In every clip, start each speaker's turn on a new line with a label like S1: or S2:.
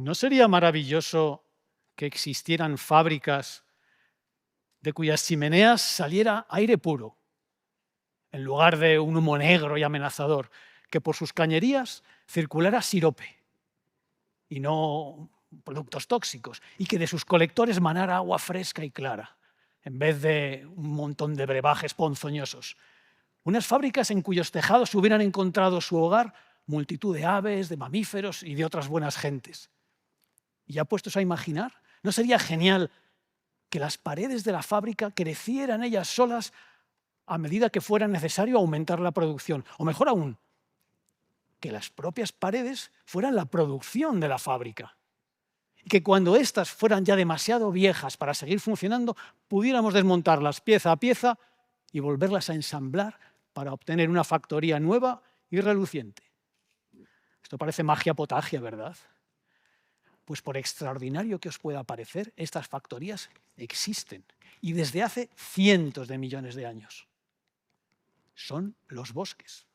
S1: ¿No sería maravilloso que existieran fábricas de cuyas chimeneas saliera aire puro, en lugar de un humo negro y amenazador, que por sus cañerías circulara sirope y no productos tóxicos, y que de sus colectores manara agua fresca y clara, en vez de un montón de brebajes ponzoñosos? Unas fábricas en cuyos tejados hubieran encontrado su hogar multitud de aves, de mamíferos y de otras buenas gentes. Y ya puestos a imaginar, ¿no sería genial que las paredes de la fábrica crecieran ellas solas a medida que fuera necesario aumentar la producción? O mejor aún, que las propias paredes fueran la producción de la fábrica. Y que cuando éstas fueran ya demasiado viejas para seguir funcionando, pudiéramos desmontarlas pieza a pieza y volverlas a ensamblar para obtener una factoría nueva y reluciente. Esto parece magia potagia, ¿verdad? Pues por extraordinario que os pueda parecer, estas factorías existen y desde hace cientos de millones de años. Son los bosques.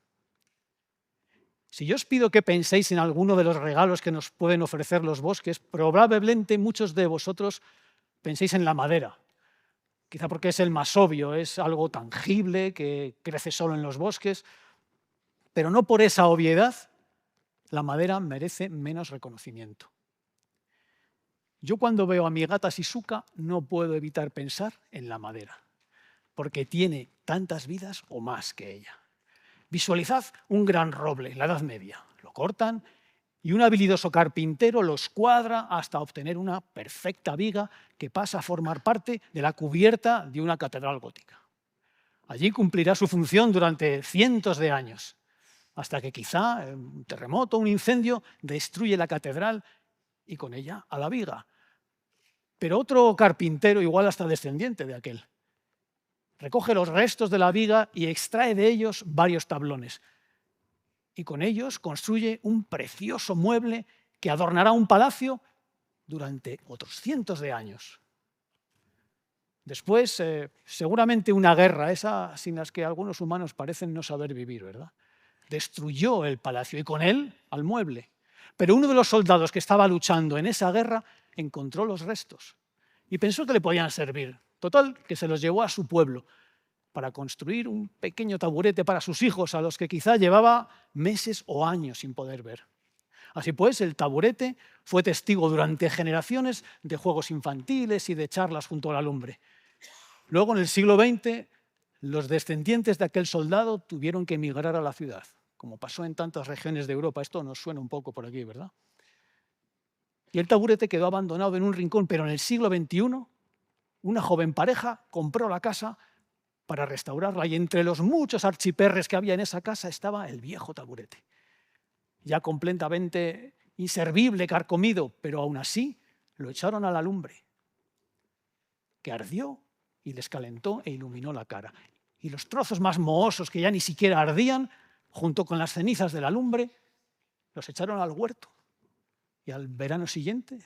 S1: Si yo os pido que penséis en alguno de los regalos que nos pueden ofrecer los bosques, probablemente muchos de vosotros penséis en la madera. Quizá porque es el más obvio, es algo tangible que crece solo en los bosques, pero no por esa obviedad la madera merece menos reconocimiento. Yo cuando veo a mi gata Shizuka no puedo evitar pensar en la madera, porque tiene tantas vidas o más que ella. Visualizad un gran roble en la Edad Media. Lo cortan y un habilidoso carpintero lo escuadra hasta obtener una perfecta viga que pasa a formar parte de la cubierta de una catedral gótica. Allí cumplirá su función durante cientos de años, hasta que quizá un terremoto, un incendio, destruye la catedral y con ella a la viga. Pero otro carpintero, igual hasta descendiente de aquel, recoge los restos de la viga y extrae de ellos varios tablones. Y con ellos construye un precioso mueble que adornará un palacio durante otros cientos de años. Después, seguramente una guerra, esa sin las que algunos humanos parecen no saber vivir, ¿verdad? Destruyó el palacio y con él al mueble. Pero uno de los soldados que estaba luchando en esa guerra encontró los restos y pensó que le podían servir. Total, que se los llevó a su pueblo para construir un pequeño taburete para sus hijos, a los que quizá llevaba meses o años sin poder ver. Así pues, el taburete fue testigo durante generaciones de juegos infantiles y de charlas junto a la lumbre. Luego, en el siglo XX, los descendientes de aquel soldado tuvieron que emigrar a la ciudad, como pasó en tantas regiones de Europa. Esto nos suena un poco por aquí, ¿verdad? Y el taburete quedó abandonado en un rincón, pero en el siglo XXI, una joven pareja compró la casa para restaurarla y entre los muchos archiperres que había en esa casa estaba el viejo taburete, ya completamente inservible, carcomido, pero aún así lo echaron a la lumbre, que ardió y les calentó e iluminó la cara. Y los trozos más mohosos, que ya ni siquiera ardían, junto con las cenizas de la lumbre, los echaron al huerto y al verano siguiente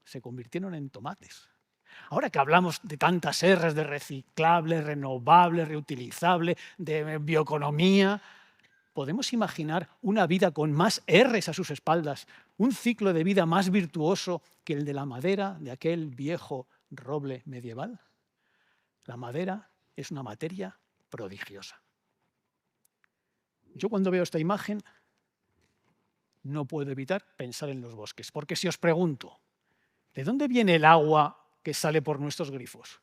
S1: se convirtieron en tomates. Ahora que hablamos de tantas R's, de reciclable, renovable, reutilizable, de bioeconomía, ¿podemos imaginar una vida con más R's a sus espaldas, un ciclo de vida más virtuoso que el de la madera de aquel viejo roble medieval? La madera es una materia prodigiosa. Yo cuando veo esta imagen no puedo evitar pensar en los bosques, porque si os pregunto, ¿de dónde viene el agua que sale por nuestros grifos?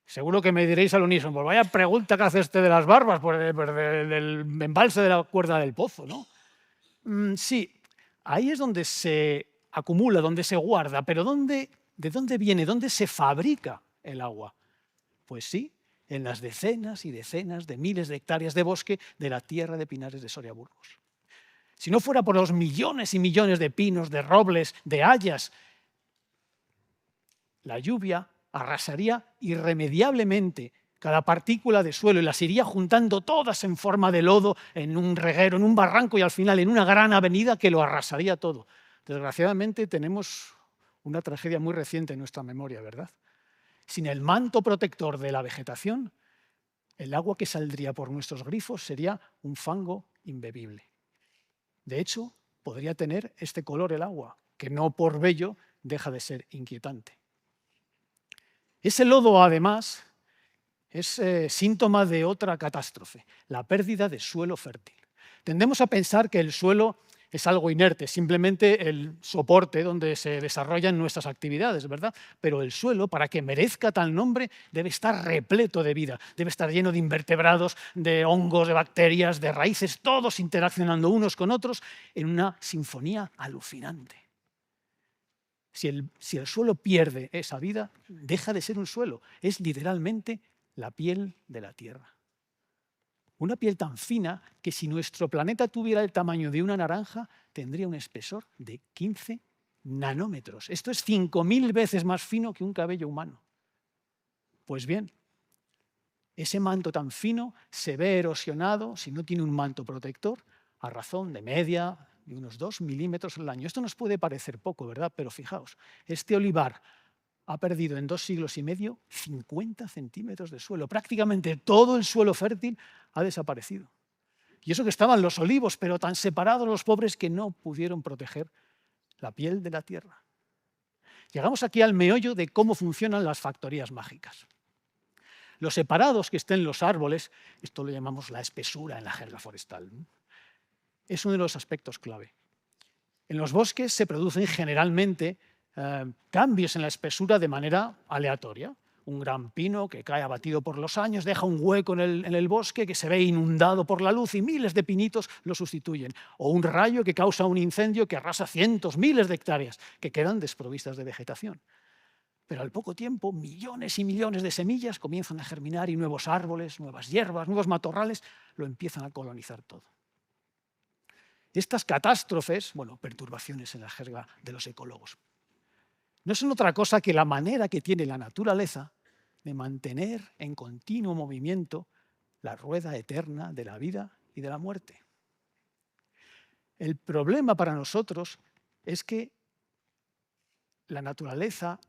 S1: Seguro que me diréis al unísono, pues vaya pregunta que hace este de las barbas, del embalse de la Cuerda del Pozo, ¿no? Sí, ahí es donde se acumula, donde se guarda, pero ¿de dónde viene? ¿Dónde se fabrica el agua? Pues sí, en las decenas y decenas de miles de hectáreas de bosque de la tierra de pinares de Soria Burgos. Si no fuera por los millones y millones de pinos, de robles, de hayas, la lluvia arrasaría irremediablemente cada partícula de suelo y las iría juntando todas en forma de lodo en un reguero, en un barranco y al final en una gran avenida que lo arrasaría todo. Desgraciadamente tenemos una tragedia muy reciente en nuestra memoria, ¿verdad? Sin el manto protector de la vegetación, el agua que saldría por nuestros grifos sería un fango imbebible. De hecho, podría tener este color el agua, que no por bello deja de ser inquietante. Ese lodo, además, es síntoma de otra catástrofe, la pérdida de suelo fértil. Tendemos a pensar que el suelo es algo inerte, simplemente el soporte donde se desarrollan nuestras actividades, ¿verdad? Pero el suelo, para que merezca tal nombre, debe estar repleto de vida, debe estar lleno de invertebrados, de hongos, de bacterias, de raíces, todos interaccionando unos con otros en una sinfonía alucinante. Si el suelo pierde esa vida, deja de ser un suelo, es literalmente la piel de la Tierra. Una piel tan fina que si nuestro planeta tuviera el tamaño de una naranja, tendría un espesor de 15 nanómetros. Esto es 5.000 veces más fino que un cabello humano. Pues bien, ese manto tan fino se ve erosionado, si no tiene un manto protector, a razón de media de unos 2 milímetros al año. Esto nos puede parecer poco, ¿verdad? Pero fijaos, este olivar ha perdido en 2 siglos y medio 50 centímetros de suelo. Prácticamente todo el suelo fértil ha desaparecido. Y eso que estaban los olivos, pero tan separados los pobres que no pudieron proteger la piel de la tierra. Llegamos aquí al meollo de cómo funcionan las factorías mágicas. Los separados que estén los árboles, esto lo llamamos la espesura en la jerga forestal, ¿no? Es uno de los aspectos clave. En los bosques se producen generalmente cambios en la espesura de manera aleatoria. Un gran pino que cae abatido por los años, deja un hueco en el bosque que se ve inundado por la luz y miles de pinitos lo sustituyen. O un rayo que causa un incendio que arrasa cientos, miles de hectáreas que quedan desprovistas de vegetación. Pero al poco tiempo, millones y millones de semillas comienzan a germinar y nuevos árboles, nuevas hierbas, nuevos matorrales lo empiezan a colonizar todo. Estas catástrofes, perturbaciones en la jerga de los ecólogos, no son otra cosa que la manera que tiene la naturaleza de mantener en continuo movimiento la rueda eterna de la vida y de la muerte. El problema para nosotros es que la naturaleza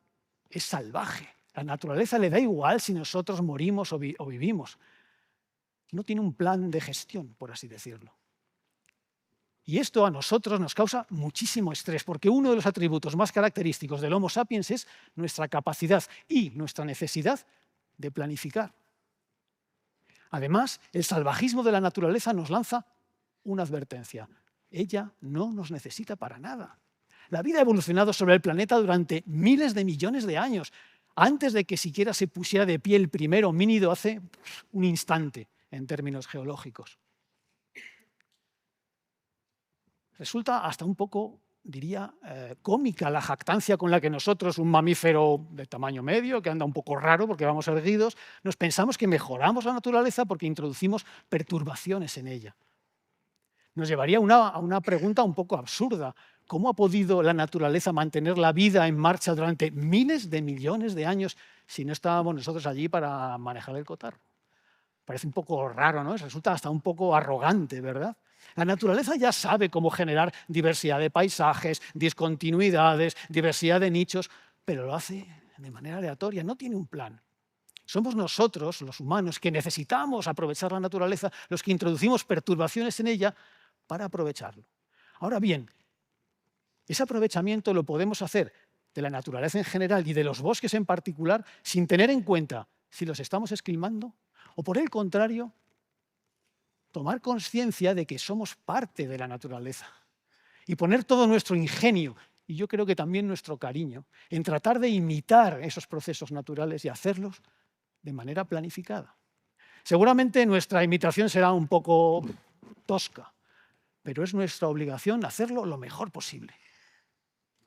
S1: es salvaje. La naturaleza le da igual si nosotros morimos o vivimos. No tiene un plan de gestión, por así decirlo. Y esto a nosotros nos causa muchísimo estrés, porque uno de los atributos más característicos del Homo sapiens es nuestra capacidad y nuestra necesidad de planificar. Además, el salvajismo de la naturaleza nos lanza una advertencia. Ella no nos necesita para nada. La vida ha evolucionado sobre el planeta durante miles de millones de años, antes de que siquiera se pusiera de pie el primer homínido hace un instante, en términos geológicos. Resulta hasta un poco, diría, cómica la jactancia con la que nosotros, un mamífero de tamaño medio, que anda un poco raro porque vamos erguidos, nos pensamos que mejoramos la naturaleza porque introducimos perturbaciones en ella. Nos llevaría a una pregunta un poco absurda. ¿Cómo ha podido la naturaleza mantener la vida en marcha durante miles de millones de años si no estábamos nosotros allí para manejar el cotarro? Parece un poco raro, ¿no? Resulta hasta un poco arrogante, ¿verdad? La naturaleza ya sabe cómo generar diversidad de paisajes, discontinuidades, diversidad de nichos, pero lo hace de manera aleatoria, no tiene un plan. Somos nosotros, los humanos, que necesitamos aprovechar la naturaleza, los que introducimos perturbaciones en ella para aprovecharlo. Ahora bien, ese aprovechamiento lo podemos hacer de la naturaleza en general y de los bosques en particular sin tener en cuenta si los estamos esquilmando o, por el contrario, tomar conciencia de que somos parte de la naturaleza y poner todo nuestro ingenio, y yo creo que también nuestro cariño, en tratar de imitar esos procesos naturales y hacerlos de manera planificada. Seguramente nuestra imitación será un poco tosca, pero es nuestra obligación hacerlo lo mejor posible,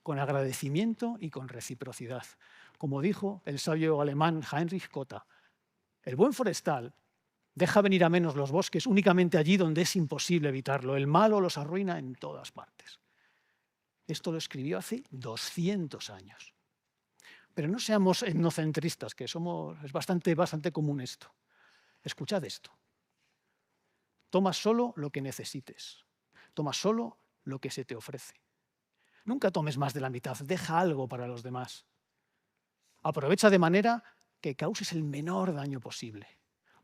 S1: con agradecimiento y con reciprocidad. Como dijo el sabio alemán Heinrich Cotta, el buen forestal deja venir a menos los bosques únicamente allí donde es imposible evitarlo. El malo los arruina en todas partes. Esto lo escribió hace 200 años. Pero no seamos etnocentristas, que es bastante común esto. Escuchad esto. Toma solo lo que necesites. Toma solo lo que se te ofrece. Nunca tomes más de la mitad. Deja algo para los demás. Aprovecha de manera que causes el menor daño posible.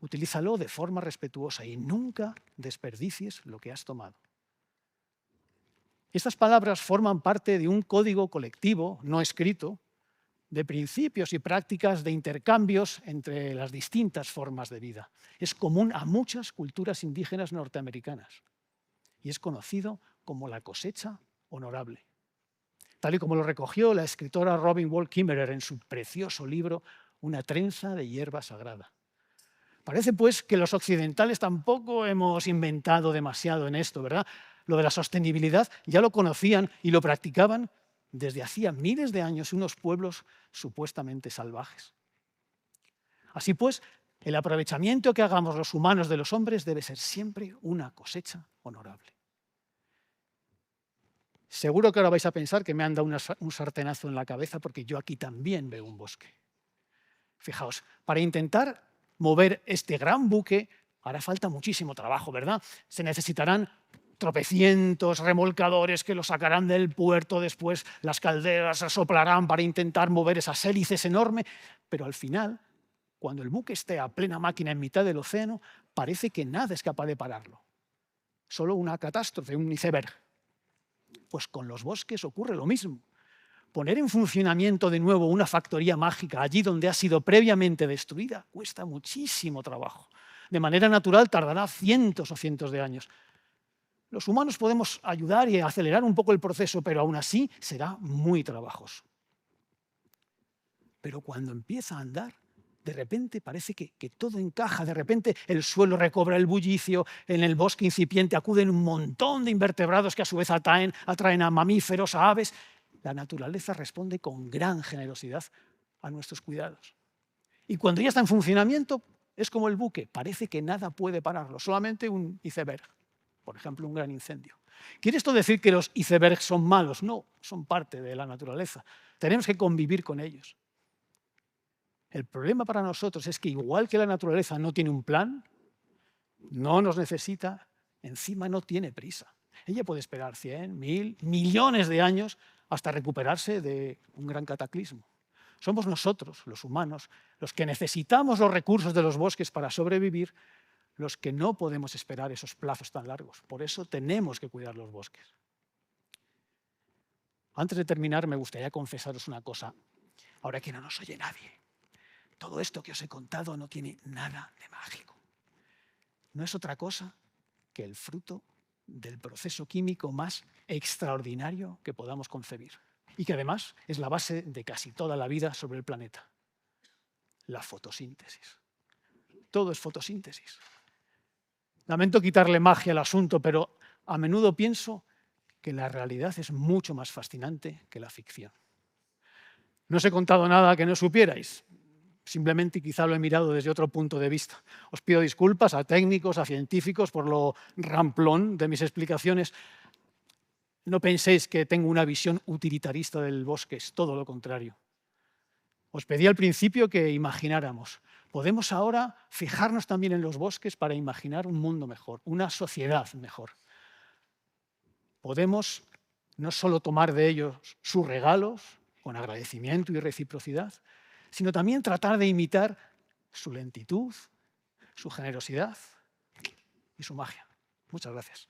S1: Utilízalo de forma respetuosa y nunca desperdicies lo que has tomado. Estas palabras forman parte de un código colectivo no escrito de principios y prácticas de intercambios entre las distintas formas de vida. Es común a muchas culturas indígenas norteamericanas y es conocido como la cosecha honorable, tal y como lo recogió la escritora Robin Wall Kimmerer en su precioso libro Una trenza de hierba sagrada. Parece, pues, que los occidentales tampoco hemos inventado demasiado en esto, ¿verdad? Lo de la sostenibilidad ya lo conocían y lo practicaban desde hacía miles de años unos pueblos supuestamente salvajes. Así pues, el aprovechamiento que hagamos los humanos de los hombres debe ser siempre una cosecha honorable. Seguro que ahora vais a pensar que me han dado un sartenazo en la cabeza porque yo aquí también veo un bosque. Fijaos, para intentar mover este gran buque hará falta muchísimo trabajo, ¿verdad? Se necesitarán tropecientos remolcadores que lo sacarán del puerto, después las calderas soplarán para intentar mover esas hélices enormes, pero al final, cuando el buque esté a plena máquina en mitad del océano, parece que nada es capaz de pararlo. Solo una catástrofe, un iceberg. Pues con los bosques ocurre lo mismo. Poner en funcionamiento de nuevo una factoría mágica allí donde ha sido previamente destruida cuesta muchísimo trabajo. De manera natural tardará cientos o cientos de años. Los humanos podemos ayudar y acelerar un poco el proceso, pero aún así será muy trabajoso. Pero cuando empieza a andar, de repente parece que todo encaja, de repente el suelo recobra el bullicio, en el bosque incipiente acuden un montón de invertebrados que a su vez atraen a mamíferos, a aves. La naturaleza responde con gran generosidad a nuestros cuidados. Y cuando ya está en funcionamiento, es como el buque, parece que nada puede pararlo, solamente un iceberg, por ejemplo, un gran incendio. ¿Quiere esto decir que los icebergs son malos? No, son parte de la naturaleza. Tenemos que convivir con ellos. El problema para nosotros es que igual que la naturaleza no tiene un plan, no nos necesita, encima no tiene prisa. Ella puede esperar 100, 1000, millones de años hasta recuperarse de un gran cataclismo. Somos nosotros, los humanos, los que necesitamos los recursos de los bosques para sobrevivir, los que no podemos esperar esos plazos tan largos. Por eso tenemos que cuidar los bosques. Antes de terminar, me gustaría confesaros una cosa, ahora que no nos oye nadie. Todo esto que os he contado no tiene nada de mágico. No es otra cosa que el fruto del proceso químico más extraordinario que podamos concebir y que además es la base de casi toda la vida sobre el planeta. La fotosíntesis. Todo es fotosíntesis. Lamento quitarle magia al asunto, pero a menudo pienso que la realidad es mucho más fascinante que la ficción. No os he contado nada que no supierais. Simplemente quizá lo he mirado desde otro punto de vista. Os pido disculpas a técnicos, a científicos por lo ramplón de mis explicaciones. No penséis que tengo una visión utilitarista del bosque, es todo lo contrario. Os pedí al principio que imagináramos. Podemos ahora fijarnos también en los bosques para imaginar un mundo mejor, una sociedad mejor. Podemos no solo tomar de ellos sus regalos, con agradecimiento y reciprocidad, sino también tratar de imitar su lentitud, su generosidad y su magia. Muchas gracias.